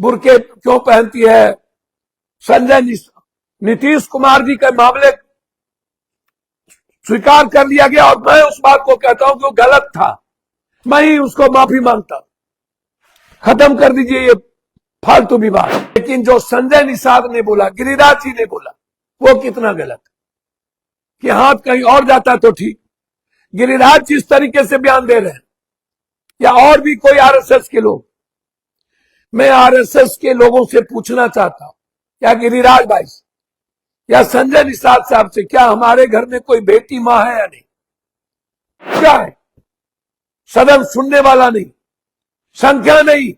Burke क्यों पहनती है, संजय नीतीश कुमार जी के मामले स्वीकार कर लिया गया और मैं उस बात को कहता हूं कि वो गलत था, मैं ही उसको माफी मांगता। खत्म कर दीजिए ये फालतू विवाद। लेकिन जो संजय निषाद ने बोला, गिरिराज जी ने बोला, वो कितना गलत कि हाथ कहीं और जाता तो ठीक। गिरिराज जिस तरीके से बयान दे रहे हैं या और भी कोई आरएसएस के लोग, मैं आरएसएस के लोगों से पूछना चाहता हूं, क्या गिरिराज भाई या संजय निषाद साहब से, क्या हमारे घर में कोई बेटी मां है या नहीं? क्या है? सदन सुनने वाला नहीं, संख्या नहीं,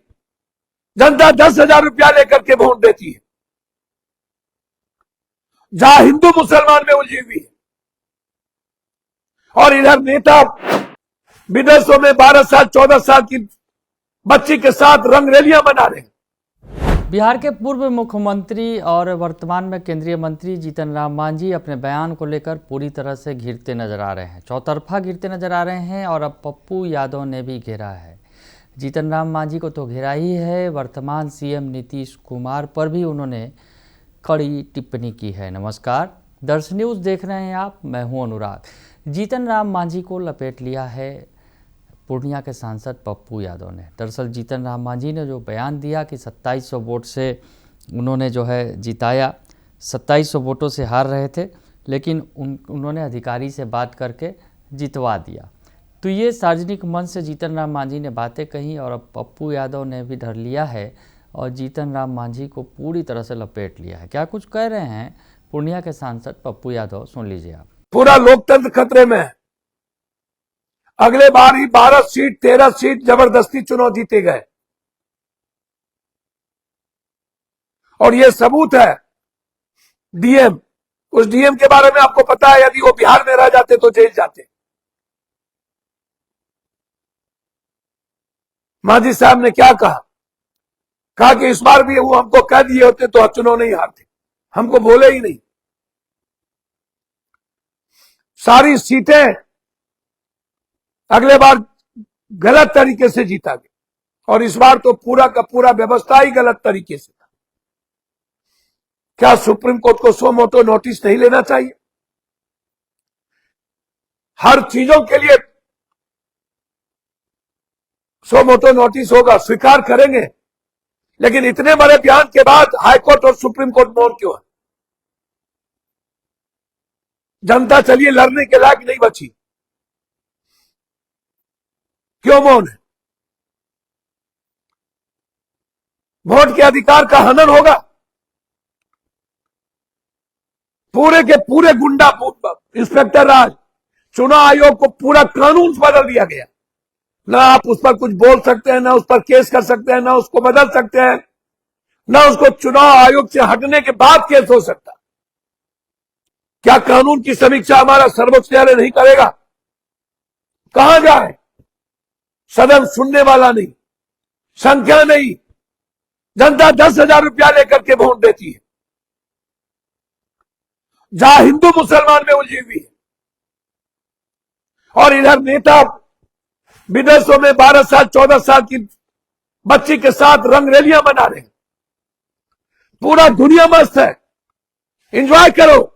जनता 10,000 रुपया लेकर के वोट देती है, जहां हिंदू मुसलमान में उलझी हुई है, और इधर नेता विदेशों में 12 साल 14 साल की बच्ची के साथ रंगरलियां मना रहे हैं। बिहार के पूर्व मुख्यमंत्री और वर्तमान में केंद्रीय मंत्री जीतन राम मांझी अपने बयान को लेकर पूरी तरह से घिरते नजर आ रहे हैं, चौतरफा घिरते नजर आ रहे हैं और अब पप्पू यादव ने भी घेरा है। जीतन राम मांझी को तो घेरा ही है, वर्तमान सीएम नीतीश कुमार पर भी उन्होंने कड़ी टिप्पणी की है। नमस्कार, दर्श न्यूज़ देख रहे हैं आप, मैं हूं अनुराग। जीतन राम मांझी को लपेट लिया है पूर्णिया के सांसद पप्पू यादव ने। दरअसल जीतन राम मांझी ने जो बयान दिया कि 2700 वोट से उन्होंने जो है जिताया, 2700 वोटों से हार रहे थे, लेकिन उन्होंने अधिकारी से बात करके जितवा दिया। तो ये सार्वजनिक मंच से जीतन राम मांझी ने बातें कही और अब पप्पू यादव ने भी धर लिया है और जीतन राम मांझी को पूरी तरह से लपेट लिया है। क्या कुछ कह रहे हैं पूर्णिया के सांसद पप्पू यादव, सुन लीजिए आप। पूरा लोकतंत्र खतरे में है। अगले बार ही 12 सीट 13 सीट जबरदस्ती चुनाव जीते गए, और ये सबूत है डीएम, उस डीएम के बारे में आपको पता है, यदि वो बिहार में रह जाते तो जेल जाते। मांझी साहब ने क्या कहा कि इस बार भी वो हमको कह दिए होते तो चुनाव नहीं हारते, हमको बोले ही नहीं। सारी सीटें अगले बार गलत तरीके से जीता गया, और इस बार तो पूरा का पूरा व्यवस्था ही गलत तरीके से था। क्या सुप्रीम कोर्ट को सो मोटो नोटिस नहीं लेना चाहिए? हर चीजों के लिए सो मोटो नोटिस होगा, स्वीकार करेंगे, लेकिन इतने बड़े बयान के बाद हाईकोर्ट और सुप्रीम कोर्ट मौन क्यों है? जनता चलिए लड़ने के लायक नहीं बची, क्यों मौन है? वोट के अधिकार का हनन होगा। पूरे के पूरे गुंडा इंस्पेक्टर राज, चुनाव आयोग को पूरा कानून बदल दिया गया। ना आप उस पर कुछ बोल सकते हैं, ना उस पर केस कर सकते हैं, ना उसको बदल सकते हैं, ना उसको चुनाव आयोग से हटने के बाद केस हो सकता। क्या कानून की समीक्षा हमारा सर्वोच्च न्यायालय नहीं करेगा? कहां जाए? सदन सुनने वाला नहीं, संख्या नहीं, जनता 10,000 रुपया लेकर के वोट देती है, जहां हिंदू मुसलमान में उलझी हुई है, और इधर नेता विदेशों में 12 साल 14 साल की बच्ची के साथ रंगरलियां मना रहे हैं। पूरा दुनिया मस्त है, एंजॉय करो,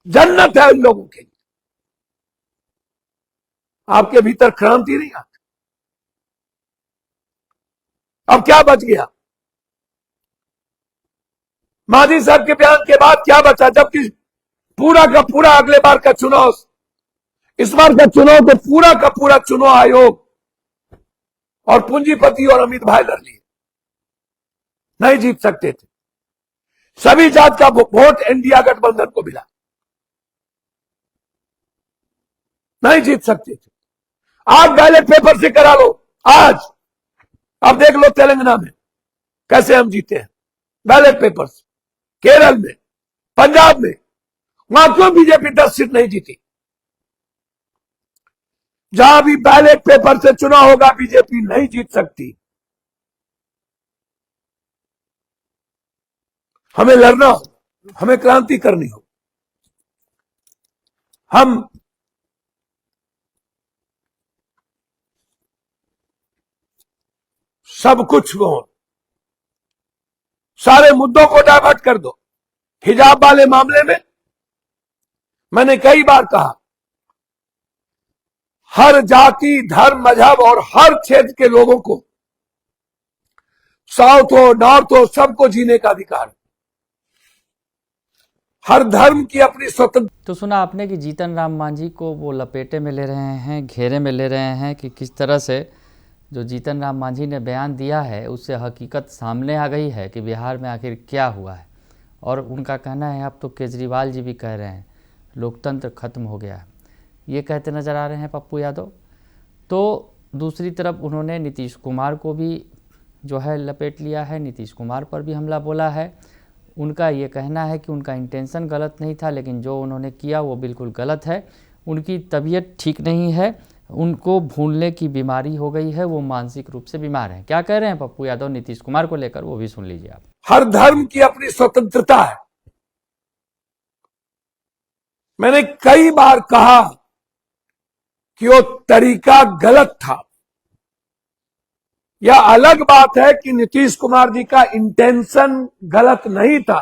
जन्नत है उन लोगों के लिए। आपके भीतर क्रांति नहीं आती। अब क्या बच गया? मांझी साहब के बयान के बाद क्या बचा? जबकि पूरा का पूरा अगले बार का चुनाव, इस बार का चुनाव तो पूरा का पूरा चुनाव आयोग और पूंजीपति और अमित भाई लड़ लिए, नहीं जीत सकते थे। सभी जात का वोट इंडिया गठबंधन को मिला, नहीं जीत सकते थे। आज बैलेट पेपर से करा लो आज, अब देख लो तेलंगाना में कैसे हम जीते हैं बैलेट पेपर से, केरल में, पंजाब में। वहां क्यों बीजेपी 10 सीट नहीं जीती? जहां भी बैलेट पेपर से चुनाव होगा बीजेपी नहीं जीत सकती। हमें लड़ना होगा, हमें क्रांति करनी होगी। हम सब कुछ वो सारे मुद्दों को डाइवर्ट कर दो। हिजाब वाले मामले में मैंने कई बार कहा, हर जाति, धर्म, मजहब और हर क्षेत्र के लोगों को, साउथ हो, नॉर्थ हो, सबको जीने का अधिकार है। हर धर्म की अपनी स्वतंत्र। तो सुना आपने कि जीतन राम मांझी को वो लपेटे में ले रहे हैं, घेरे में ले रहे हैं कि किस तरह से जो जीतन राम मांझी ने बयान दिया है उससे हकीकत सामने आ गई है कि बिहार में आखिर क्या हुआ है। और उनका कहना है, अब तो केजरीवाल जी भी कह रहे हैं लोकतंत्र खत्म हो गया है, ये कहते नज़र आ रहे हैं पप्पू यादव। तो दूसरी तरफ उन्होंने नीतीश कुमार को भी जो है लपेट लिया है, नीतीश कुमार पर भी हमला बोला है। उनका ये कहना है कि उनका इंटेंशन गलत नहीं था, लेकिन जो उन्होंने किया वो बिल्कुल गलत है। उनकी तबीयत ठीक नहीं है, उनको भूलने की बीमारी हो गई है, वो मानसिक रूप से बीमार हैं। क्या कह रहे हैं पप्पू यादव नीतीश कुमार को लेकर, वो भी सुन लीजिए आप। हर धर्म की अपनी स्वतंत्रता है। मैंने कई बार कहा कि वो तरीका गलत था। यह अलग बात है कि नीतीश कुमार जी का इंटेंशन गलत नहीं था,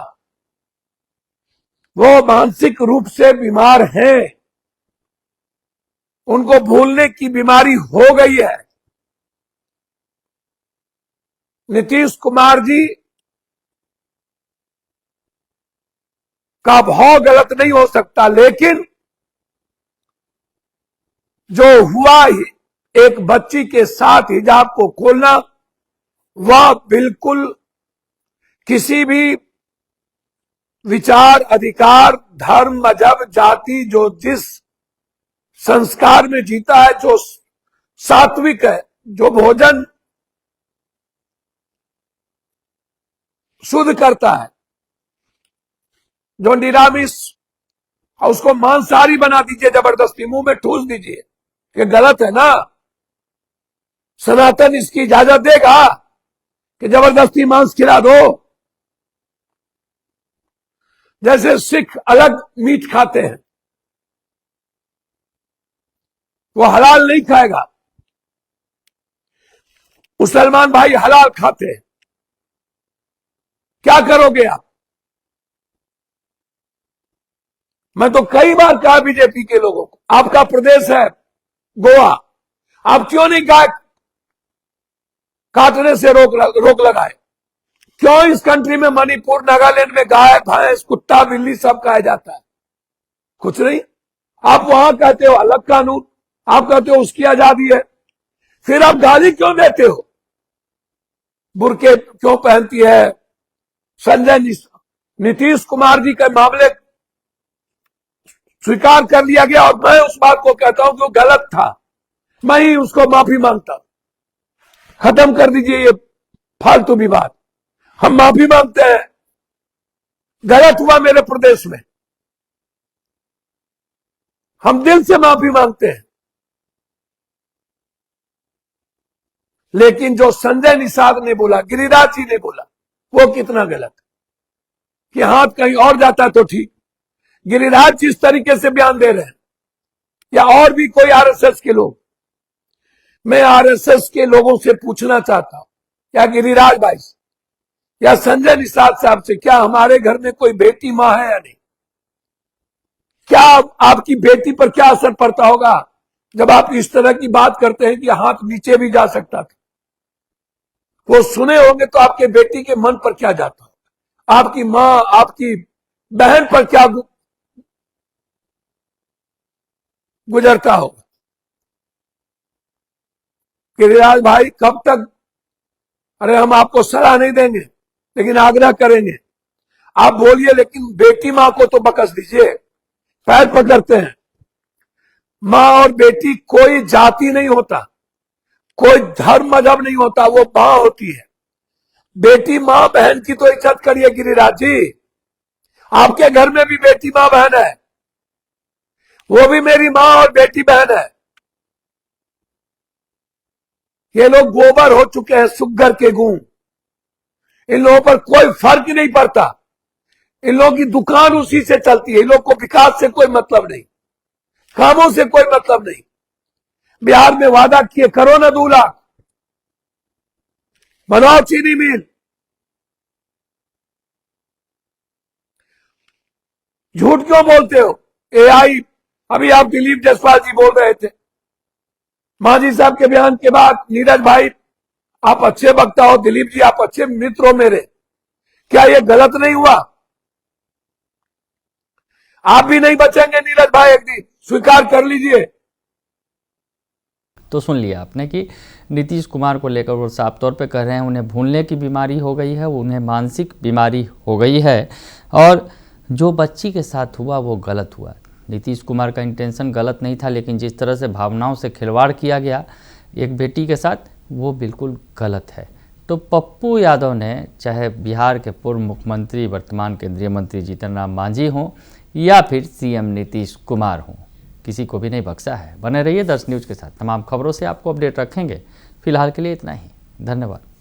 वो मानसिक रूप से बीमार हैं, उनको भूलने की बीमारी हो गई है। नीतीश कुमार जी का भाव गलत नहीं हो सकता, लेकिन जो हुआ ही एक बच्ची के साथ हिजाब को खोलना, वह बिल्कुल किसी भी विचार, अधिकार, धर्म, मजहब, जाति, जो जिस संस्कार में जीता है, जो सात्विक है, जो भोजन शुद्ध करता है, जो निरामिष, उसको मांसाहारी बना दीजिए, जबरदस्ती मुंह में ठूस दीजिए, ये गलत है ना। सनातन इसकी इजाजत देगा कि जबरदस्ती मांस खिला दो? जैसे सिख अलग मीट खाते हैं, वो हलाल नहीं खाएगा, मुसलमान भाई हलाल खाते हैं, क्या करोगे आप? मैं तो कई बार कहा बीजेपी के लोगों को, आपका प्रदेश है गोवा, आप क्यों नहीं गाय काटने से रोक लगाए? क्यों इस कंट्री में, मणिपुर, नागालैंड में गाय, भैंस, कुत्ता, बिल्ली सब खाया जाता है? कुछ नहीं। आप वहां कहते हो अलग कानून, आप कहते हो उसकी आजादी है, फिर आप गाली क्यों देते हो? बुर्के क्यों पहनती है? संजय नीतीश कुमार जी के मामले स्वीकार कर लिया गया और मैं उस बात को कहता हूं कि वो गलत था, मैं ही उसको माफी मांगता। खत्म कर दीजिए ये फालतू विवाद, हम माफी मांगते हैं, गलत हुआ मेरे प्रदेश में, हम दिल से माफी मांगते हैं। लेकिन जो संजय निषाद ने बोला, गिरिराज जी ने बोला, वो कितना गलत कि हाथ कहीं और जाता तो ठीक। गिरिराज जिस तरीके से बयान दे रहे हैं, या और भी कोई आरएसएस के लोग, मैं आरएसएस के लोगों से पूछना चाहता हूं, क्या गिरिराज भाई या संजय निषाद साहब से, क्या हमारे घर में कोई बेटी मां है या नहीं? क्या आपकी बेटी पर क्या असर पड़ता होगा जब आप इस तरह की बात करते हैं कि हाथ नीचे भी जा सकता था? वो सुने होंगे तो आपके बेटी के मन पर क्या जाता होगा, आपकी मां, आपकी बहन पर क्या गुजरता होगा? गिरिराज भाई कब तक? अरे हम आपको सलाह नहीं देंगे, लेकिन आग्रह करेंगे, आप बोलिए, लेकिन बेटी मां को तो बकस दीजिए। पैर पकड़ते हैं, मां और बेटी कोई जाति नहीं होता, कोई धर्म मजहब नहीं होता, वो मां होती है। बेटी मां बहन की तो इज्जत करिए गिरिराज जी। आपके घर में भी बेटी मां बहन है, वो भी मेरी मां और बेटी बहन है। ये लोग गोबर हो चुके हैं, सुग्गर के गूं, इन लोगों पर कोई फर्क नहीं पड़ता, इन लोगों की दुकान उसी से चलती है, इन लोगों को विकास से कोई मतलब नहीं, कामों से कोई मतलब नहीं। बिहार में वादा किए करो ना 2 लाख, बनाओ चीनी मिल। झूठ क्यों बोलते हो? एआई, अभी आप दिलीप जायसवाल जी बोल रहे थे, मांझी साहब के बयान के बाद, नीरज भाई आप अच्छे वक्ता हो, दिलीप जी आप अच्छे मित्र हो मेरे, क्या ये गलत नहीं हुआ? आप भी नहीं बचेंगे नीरज भाई, एक दिन स्वीकार कर लीजिए। तो सुन लिया आपने कि नीतीश कुमार को लेकर वो साफ तौर पे कह रहे हैं उन्हें भूलने की बीमारी हो गई है, उन्हें मानसिक बीमारी हो गई है, और जो बच्ची के साथ हुआ वो गलत हुआ। नीतीश कुमार का इंटेंशन गलत नहीं था, लेकिन जिस तरह से भावनाओं से खिलवाड़ किया गया एक बेटी के साथ, वो बिल्कुल गलत है। तो पप्पू यादव ने, चाहे बिहार के पूर्व मुख्यमंत्री वर्तमान केंद्रीय मंत्री जीतन राम मांझी हों या फिर सीएम नीतीश कुमार हों, किसी को भी नहीं बख्शा है। बने रहिए दर्श न्यूज़ के साथ, तमाम खबरों से आपको अपडेट रखेंगे। फिलहाल के लिए इतना ही, धन्यवाद।